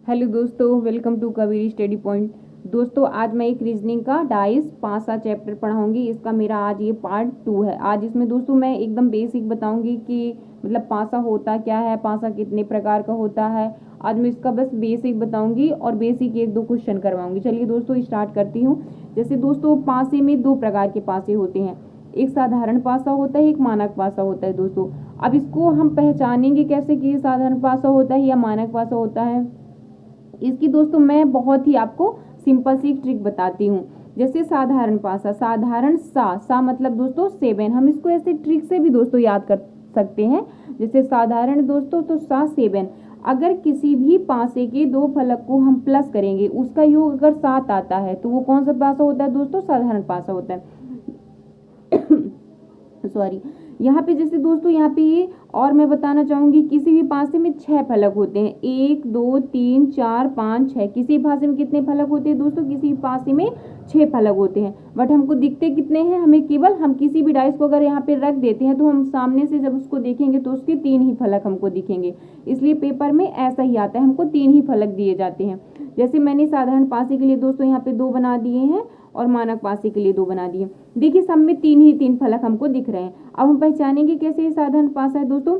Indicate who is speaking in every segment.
Speaker 1: Hello दोस्तों, welcome to Kaveri study point. दोस्तों, आज मैं एक रीजनिंग का डाइस पासा चैप्टर पढ़ाऊंगी। इसका मेरा आज ये पार्ट 2 है। आज इसमें दोस्तों मैं एकदम बेसिक बताऊंगी कि मतलब पासा होता क्या है, पासा कितने प्रकार का होता है। आज मैं इसका बस बेसिक बताऊंगी और बेसिक एक दो क्वेश्चन करवाऊंगी। चलिए दोस्तों स्टार्ट करती हूँ। जैसे दोस्तों पासे में दो प्रकार के पासे होते हैं, एक साधारण पासा होता है, एक मानक पासा होता है। दोस्तों अब इसको हम पहचानेंगे कैसे कि ये साधारण पासा होता है या मानक पासा होता है। इसकी दोस्तों मैं बहुत ही आपको सिंपल सी ट्रिक बताती हूँ। जैसे साधारण पासा, साधारण सा मतलब दोस्तों 7, हम इसको ऐसे ट्रिक से भी दोस्तों याद कर सकते हैं। जैसे साधारण दोस्तों तो सा 7, अगर किसी भी पासे के दो फलक को हम प्लस करेंगे, उसका योग अगर 7 आता है तो वो कौन सा पासा होता है दोस्तों? साधारण पासा होता है। सॉरी, यहाँ पे जैसे दोस्तों यहाँ पे ये और मैं बताना चाहूंगी, किसी भी पासे में 6 फलक होते हैं, 1 2 3 4 5 6। किसी पासे में कितने फलक होते हैं दोस्तों? किसी पासे में 6 फलक होते हैं। बट हमको दिखते कितने हैं? हमें केवल, हम किसी भी डाइस को अगर यहाँ पे रख देते हैं तो हम सामने से जब उसको देखेंगे तो उसके 3 ही फलक हमको दिखेंगे। इसलिए पेपर में ऐसा ही आता है, हमको 3 ही फलक दिए जाते हैं। जैसे मैंने साधारण पासे के लिए दोस्तों यहाँ पे 2 बना दिए हैं और मानक पासे के लिए 2 बना दिए। देखिए सब में 3 फलक हमको दिख रहे हैं। अब हम पहचानेंगे कैसे ये साधारण पासा है दोस्तों।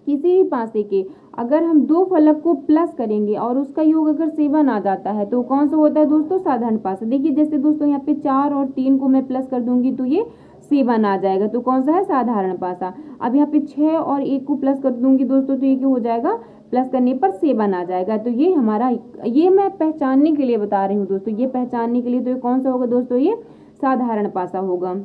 Speaker 1: किसी भी पासे के अगर हम 2 फलक को प्लस करेंगे और उसका योग अगर 7 आ जाता है तो कौन सा होता है दोस्तों? साधारण पासा। देखिए जैसे दोस्तों यहाँ पे 4 और 3 को मैं प्लस कर दूंगी तो ये 7 आ जाएगा, तो कौन सा है? साधारण पासा। अब यहाँ पे 6 और 1 को प्लस कर दूंगी दोस्तों तो ये क्या हो जाएगा? प्लस करने पर 7 आ जाएगा। तो ये हमारा, ये मैं पहचानने के लिए बता रही हूँ दोस्तों, ये पहचानने के लिए। तो ये कौन सा होगा दोस्तों? ये साधारण पासा होगा।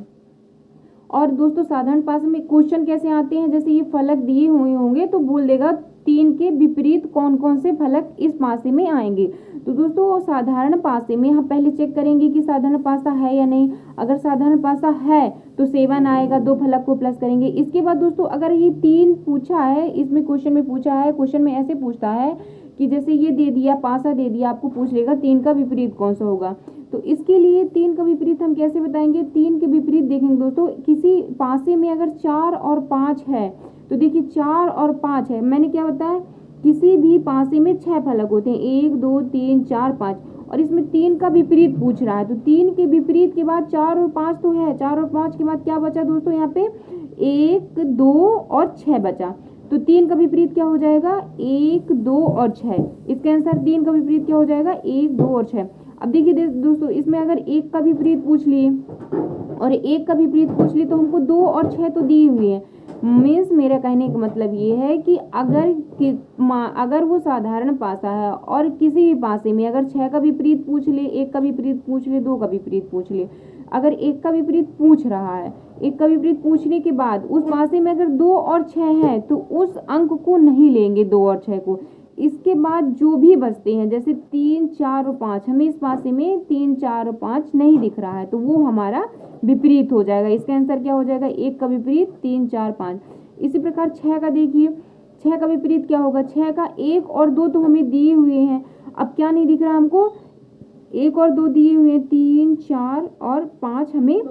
Speaker 1: और दोस्तों साधारण पासे में क्वेश्चन कैसे आते हैं, जैसे ये फलक दिए हुए होंगे तो बोल देगा 3 के विपरीत कौन कौन से फलक इस पासे में आएंगे। तो दोस्तों साधारण पासे में हम पहले चेक करेंगे कि साधारण पासा है या नहीं। अगर साधारण पासा है तो 7 आएगा, 2 फलक को प्लस करेंगे। इसके बाद दोस्तों अगर ये 3 पूछा है, इसमें क्वेश्चन में पूछा है, क्वेश्चन में ऐसे पूछता है कि जैसे ये दे दिया, पासा दे दिया, आपको पूछ लेगा 3 का विपरीत कौन सा होगा। तो इसके लिए 3 का विपरीत हम कैसे बताएंगे? 3 के विपरीत देखेंगे दोस्तों, किसी पासे में अगर 4 और 5 है तो देखिए 4 और 5 है, मैंने क्या बताया, किसी भी पासे में 6 फलक होते हैं, 1 2 3 4 5, और इसमें 3 का विपरीत पूछ रहा है। तो 3 के विपरीत के बाद 4 और 5 तो है, 4 और 5 के बाद क्या बचा दोस्तों? यहाँ पे 1 2 और 6 बचा। तो 3 का विपरीत क्या हो जाएगा? 1 2 और 6। इसका आंसर 3 का विपरीत क्या हो जाएगा? 1 2 और 6। अब देखिए दोस्तों इसमें अगर 1 का विपरीत पूछ लिए और 1 का विपरीत पूछ लिए तो हमको 2 और 6 तो दिए हुए हैं। मीन्स मेरा कहने का मतलब ये है कि अगर वो साधारण पासा है और किसी भी पासे में अगर 6 का विपरीत पूछ ले, 1 का विपरीत पूछ ले, 2 का विपरीत पूछ ले, अगर 1 का विपरीत पूछ रहा है, 1 का विपरीत पूछने के बाद उस पासे में अगर 2 और 6 है तो उस अंक को नहीं लेंगे, 2 और 6 को। इसके बाद जो भी बचते हैं जैसे 3 4 और 5, हमें इस पासे में 3 4 और 5 नहीं दिख रहा है तो वो हमारा विपरीत हो जाएगा। इसका आंसर क्या हो जाएगा? 1 का विपरीत 3 4 5। इसी प्रकार 6 का देखिए, 6 का विपरीत क्या होगा? 6 का 1 और 2 तो हमें दिए हुए हैं, अब क्या नहीं दिख रहा हमको? 1 और 2 दिए हुए हैं, 3 4 और 5 हमें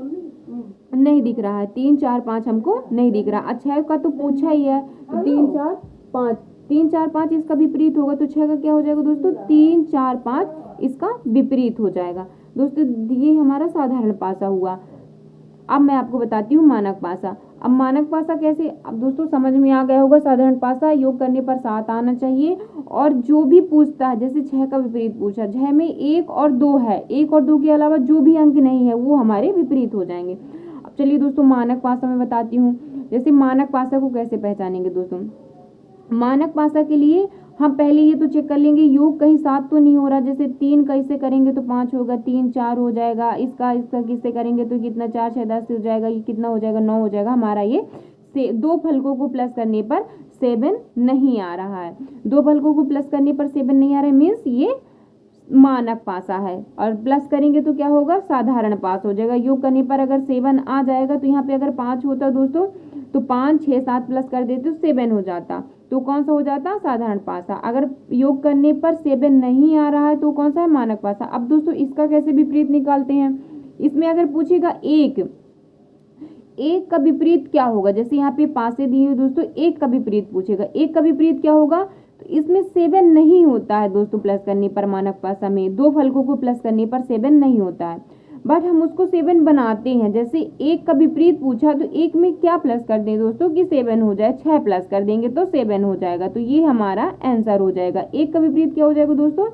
Speaker 1: नहीं दिख रहा है, 3 4 5 हमको नहीं दिख रहा। 6 का तो पूछा ही है, 3 4 5, 3 4 5 इसका विपरीत होगा तो 6 का क्या हो जाएगा दोस्तों? 3 4 5 इसका विपरीत हो जाएगा। दोस्तों ये हमारा साधारण पासा हुआ। अब मैं आपको बताती हूँ मानक पासा। अब मानक पासा कैसे, अब दोस्तों समझ में आ गया होगा, साधारण पासा योग करने पर 7 आना चाहिए और जो भी पूछता है, जैसे 6 का विपरीत पूछा, 6 में 1 और 2 है, 1 और 2 के अलावा जो भी अंक नहीं है वो हमारे विपरीत हो जाएंगे। अब चलिए दोस्तों मानक पासा मैं बताती हूँ। जैसे मानक पासा को कैसे पहचानेंगे दोस्तों। मानक पासा के लिए हम पहले ये तो चेक कर लेंगे योग कहीं 7 तो नहीं हो रहा। जैसे 3 का इससे करेंगे तो 5 होगा, 3 4 हो जाएगा, इसका किससे करेंगे तो कितना, 4 6 10 हो जाएगा, ये कितना हो जाएगा? 9 हो जाएगा। हमारा ये से 2 फलकों को प्लस करने पर 7 नहीं आ रहा है, 2 फलकों को प्लस करने पर 7 नहीं आ रहा है, मीन्स ये मानक पासा है। और प्लस करेंगे तो क्या होगा? साधारण पास हो जाएगा। योग करने पर अगर 7 आ जाएगा तो यहाँ पे अगर 5 होता दोस्तों तो 5 6 7 प्लस कर देते तो 7 हो जाता, तो कौन सा हो जाता? साधारण पासा। अगर योग करने पर 7 नहीं आ रहा है तो कौन सा है? मानक पासा। अब दोस्तों इसका कैसे विपरीत निकालते हैं। इसमें अगर पूछेगा 1 का विपरीत क्या होगा, जैसे यहाँ पे पासे दिए हुए दोस्तों 1 का विपरीत पूछेगा, 1 का विपरीत क्या होगा? तो इसमें 7 नहीं होता है दोस्तों प्लस करने पर, मानक भाषा में 2 फलकों को प्लस करने पर 7 नहीं होता है, बट हम उसको 7 बनाते हैं। जैसे 1 का विपरीत पूछा तो 1 में क्या प्लस कर दें दोस्तों कि 7 हो जाए, 6 प्लस कर देंगे तो 7 हो जाएगा, तो ये हमारा आंसर हो जाएगा। 1 का विपरीत क्या हो जाएगा दोस्तों,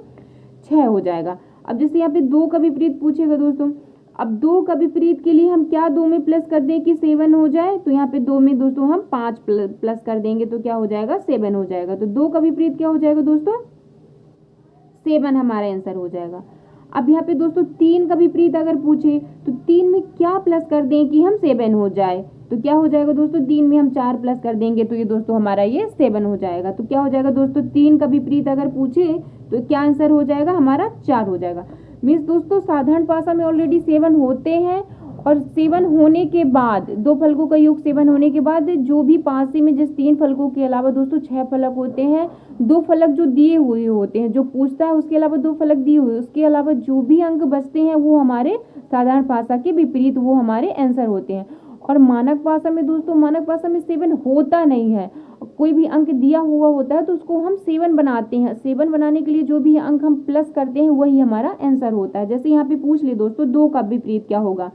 Speaker 1: 6 हो जाएगा। अब जैसे यहाँ पे 2 का विपरीत पूछेगा दोस्तों, अब 2 का विपरीत के लिए हम क्या 2 में प्लस कर दें कि 7 हो जाए, तो यहाँ पे 2 में दोस्तों हम 5 प्लस कर देंगे तो क्या हो जाएगा, 7 हो जाएगा। तो 2 का विपरीत क्या हो जाएगा दोस्तों, 7 हमारा आंसर हो जाएगा। अब यहाँ पे दोस्तों 3 का विपरीत अगर पूछे तो 3 में क्या प्लस कर दें कि हम 7 हो जाए, तो क्या हो जाएगा दोस्तों, 3 में हम 4 प्लस कर देंगे तो ये दोस्तों हमारा ये 7 हो जाएगा। तो क्या हो जाएगा दोस्तों, 3 का विपरीत अगर पूछे तो क्या आंसर हो जाएगा हमारा, 4 हो जाएगा। मीन्स दोस्तों साधारण भाषा में ऑलरेडी 7 होते हैं, और 7 होने के बाद 2 फलकों का योग 7 होने के बाद जो भी पासे में जिस 3 फलकों के अलावा दोस्तों 6 फलक होते हैं, 2 फलक जो दिए हुए होते हैं, जो पूछता है उसके अलावा 2 फलक दिए हुए, उसके अलावा जो भी अंक बचते हैं वो हमारे साधारण भाषा के विपरीत वो हमारे आंसर होते हैं। और मानक भाषा में दोस्तों, मानक भाषा में 7 होता नहीं है, कोई भी अंक दिया हुआ होता है तो उसको हम 7 बनाते हैं। 7 बनाने के लिए जो भी अंक हम प्लस करते हैं वही हमारा आंसर होता है। जैसे यहाँ पे पूछ ले दोस्तों 2 का विपरीत क्या होगा,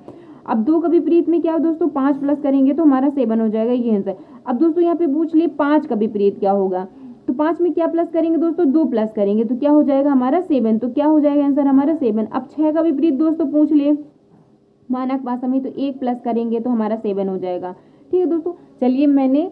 Speaker 1: अब 2 का विपरीत में क्या हो दोस्तों, 5 प्लस करेंगे तो हमारा 7 हो जाएगा, ये आंसर। अब दोस्तों यहाँ पे पूछ लिए 5 का विपरीत क्या होगा, तो 5 में क्या प्लस करेंगे दोस्तों, 2 प्लस करेंगे तो क्या हो जाएगा हमारा 7, तो क्या हो जाएगा आंसर हमारा 7। अब 6 का विपरीत दोस्तों पूछ ले मानक भाषा में, तो 1 प्लस करेंगे तो हमारा 7 हो जाएगा। ठीक है दोस्तों, चलिए मैंने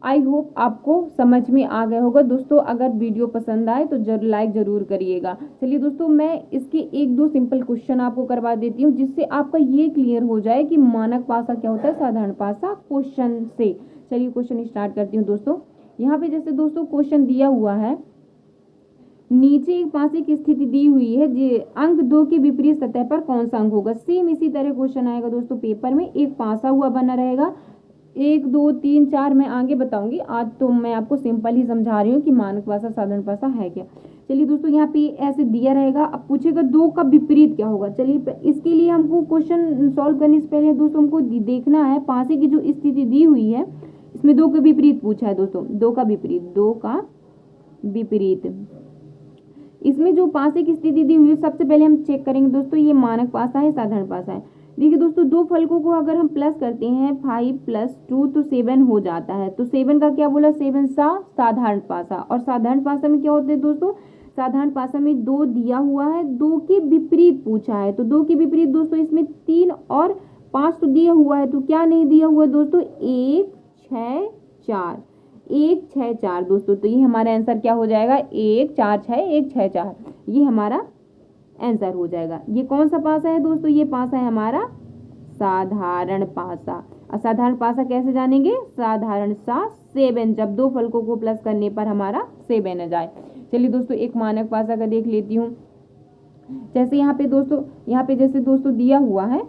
Speaker 1: आई होप आपको समझ में आ गया होगा दोस्तों। अगर वीडियो पसंद आए तो लाइक जरूर करिएगा। चलिए दोस्तों मैं इसके 1-2 सिंपल क्वेश्चन आपको करवा देती हूँ जिससे आपका ये क्लियर हो जाए कि मानक भाषा क्या होता है साधारण भाषा क्वेश्चन से। चलिए क्वेश्चन स्टार्ट करती हूँ दोस्तों। यहाँ पे जैसे दोस्तों क्वेश्चन दिया हुआ है, नीचे एक पासे की स्थिति दी हुई है, जो अंक 2 के विपरीत सतह पर कौन सा अंक होगा। सेम इसी तरह क्वेश्चन आएगा दोस्तों पेपर में, एक पासा हुआ बना रहेगा। 1 2 3 4 मैं आगे बताऊंगी, आज तो मैं आपको सिंपल ही समझा रही हूँ कि मानक भाषा साधारण भाषा है क्या। चलिए दोस्तों यहाँ पे ऐसे दिया रहेगा, अब पूछेगा 2 का विपरीत क्या होगा। चलिए इसके लिए हमको क्वेश्चन सॉल्व करने से पहले दोस्तों हमको देखना है पासे की जो स्थिति दी हुई है, इसमें 2 का विपरीत पूछा है दोस्तों, 2 का विपरीत इसमें जो पासे की स्थिति दी हुई है, सबसे पहले हम चेक करेंगे दोस्तों ये मानक भाषा है साधारण भाषा है। देखिए दोस्तों 2 फलकों को अगर हम प्लस करते हैं 5 + 2 तो 7 हो जाता है। तो 7 का क्या बोला, 7 साधारण भाषा। और साधारण भाषा में क्या होते हैं दोस्तों, साधारण भाषा में 2 दिया हुआ है, 2 के विपरीत पूछा है। तो 2 के विपरीत दोस्तों इसमें 3 और 5 तो दिया हुआ है, तो क्या नहीं दिया हुआ है दोस्तों, 1 6 4 1 6 4 दोस्तों। तो ये हमारा आंसर क्या हो जाएगा, 1 4 6 1 6 4, ये हमारा आंसर हो जाएगा। ये कौन सा पासा है दोस्तों, ये पासा है हमारा साधारण पासा। और साधारण पासा कैसे जानेंगे, साधारण सा 7, जब 2 फलकों को प्लस करने पर हमारा 7 आ जाए। चलिए दोस्तों एक मानक पासा का देख लेती हूँ। जैसे यहाँ पे दोस्तों, यहाँ पे जैसे दोस्तों दिया हुआ है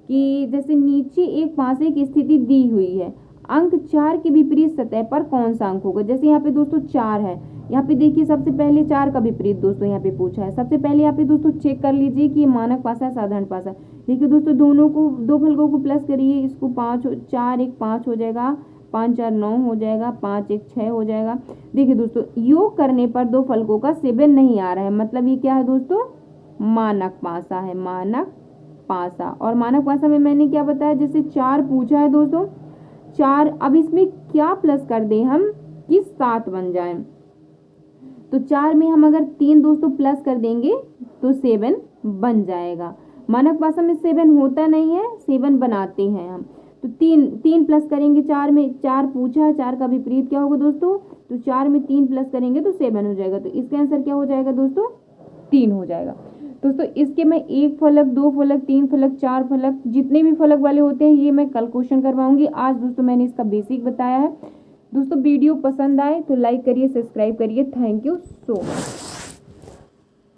Speaker 1: कि जैसे नीचे एक पासे की स्थिति दी हुई है, अंक 4 के विपरीत सतह पर कौन सा अंक होगा। जैसे यहाँ पे दोस्तों 4 है, यहाँ पे देखिए सबसे पहले 4 का विपरीत दोस्तों यहाँ पे पूछा है। सबसे पहले यहाँ पे दोस्तों चेक कर लीजिए कि ये मानक पासा है साधारण पासा। देखिए दोस्तों दोनों को 2 फलकों को प्लस करिए, इसको 5 4 1 5 हो जाएगा, 5 4 9 हो जाएगा, 5 1 6 हो जाएगा। देखिए दोस्तों योग करने पर 2 फलकों का 7 नहीं आ रहा है, मतलब ये क्या है दोस्तों, मानक पासा है, मानक पासा। और मानक पासा में मैंने क्या बताया, जैसे 4 पूछा है दोस्तों, 4 अब इसमें क्या प्लस कर दें हम कि 7 बन जाए। तो 4 में हम अगर 3 दोस्तों प्लस कर देंगे तो 7 बन जाएगा। मानक भाषा में 7 होता नहीं है, 7 बनाते हैं हम। तो 3 प्लस करेंगे 4 में, 4 पूछा है, 4 का विपरीत क्या होगा दोस्तों, तो 4 में 3 प्लस करेंगे तो 7 हो जाएगा। तो इसका आंसर क्या हो जाएगा दोस्तों, 3 हो जाएगा। दोस्तों इसके मैं 1 फलक 2 फलक 3 फलक 4 फलक जितने भी फलक वाले होते हैं ये मैं कल क्वेश्चन करवाऊंगी। आज दोस्तों मैंने इसका बेसिक बताया है। दोस्तों वीडियो पसंद आए तो लाइक करिए, सब्सक्राइब करिए। Thank you so much.